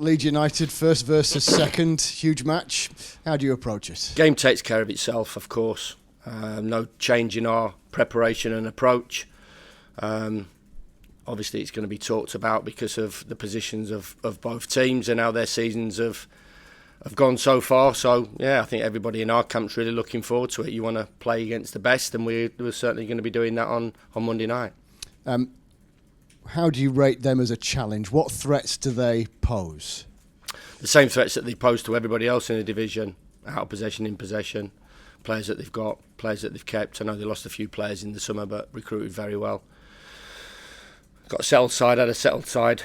Leeds United first versus second, huge match. How do you approach it? Game takes care of itself, of course. No change in our preparation and approach. Obviously, it's going to be talked about because of the positions of both teams and how their seasons have gone so far. So, yeah, I think everybody in our camp's really looking forward to it. You want to play against the best, and we're certainly going to be doing that on Monday night. How do you rate them as a challenge? What threats do they pose? The same threats that they pose to everybody else in the division: out of possession, in possession, players that they've got, players that they've kept. I know they lost a few players in the summer, but recruited very well. Got a settled side, had a settled side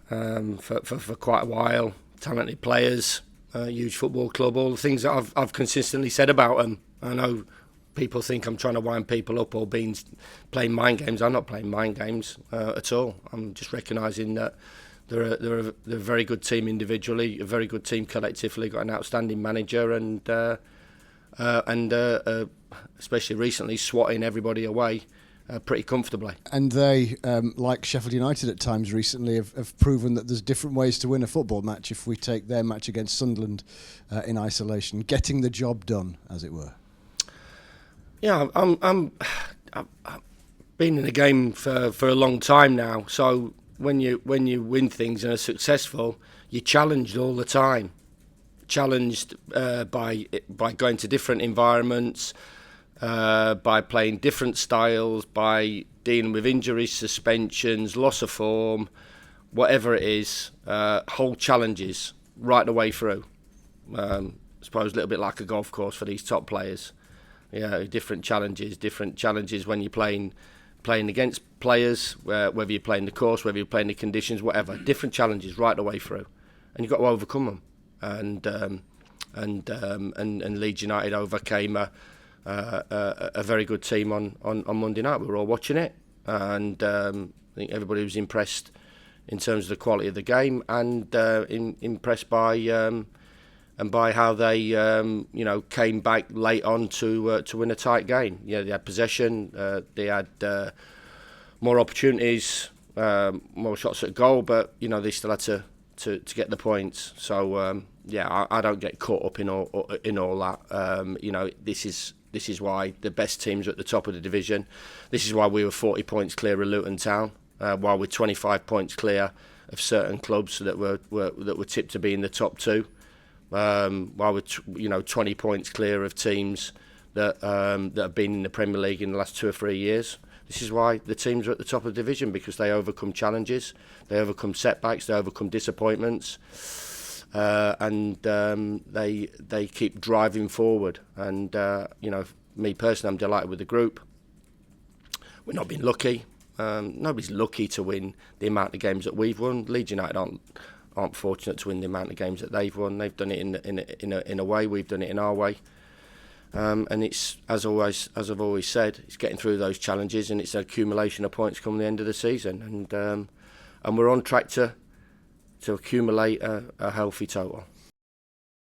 for quite a while. Talented players, huge football club, all the things that I've consistently said about them. I know people think I'm trying to wind people up or playing mind games. I'm not playing mind games at all. I'm just recognising that they're a very good team individually, a very good team collectively, got an outstanding manager and especially recently swatting everybody away pretty comfortably. And they, like Sheffield United at times recently, have proven that there's different ways to win a football match if we take their match against Sunderland in isolation, getting the job done, as it were. Yeah, I've been in the game for a long time now. So when you win things and are successful, you're challenged all the time. Challenged by going to different environments, by playing different styles, by dealing with injuries, suspensions, loss of form, whatever it is. Whole challenges right the way through. I suppose a little bit like a golf course for these top players. Yeah, different challenges when you're playing against players, whether you're playing the course, whether you're playing the conditions, whatever. Different challenges right the way through, and you've got to overcome them. And Leeds United overcame a very good team on Monday night. We were all watching it, and I think everybody was impressed in terms of the quality of the game, and impressed by how they came back late on to win a tight game. Yeah, they had possession, they had more opportunities, more shots at goal, but they still had to get the points. So I don't get caught up in all that. This is why the best teams are at the top of the division. This is why we were 40 points clear of Luton Town, while we're 25 points clear of certain clubs that were tipped to be in the top two. While we're 20 points clear of teams that have been in the Premier League in the last 2 or 3 years. This is why the teams are at the top of the division, because they overcome challenges, they overcome setbacks, they overcome disappointments, and they keep driving forward. And me personally, I'm delighted with the group. We've not been lucky. Nobody's lucky to win the amount of games that we've won. Leeds United aren't fortunate to win the amount of games that they've won. They've done it in a way. We've done it in our way. And it's as I've always said, it's getting through those challenges, and it's an accumulation of points come the end of the season. And we're on track to accumulate a healthy total.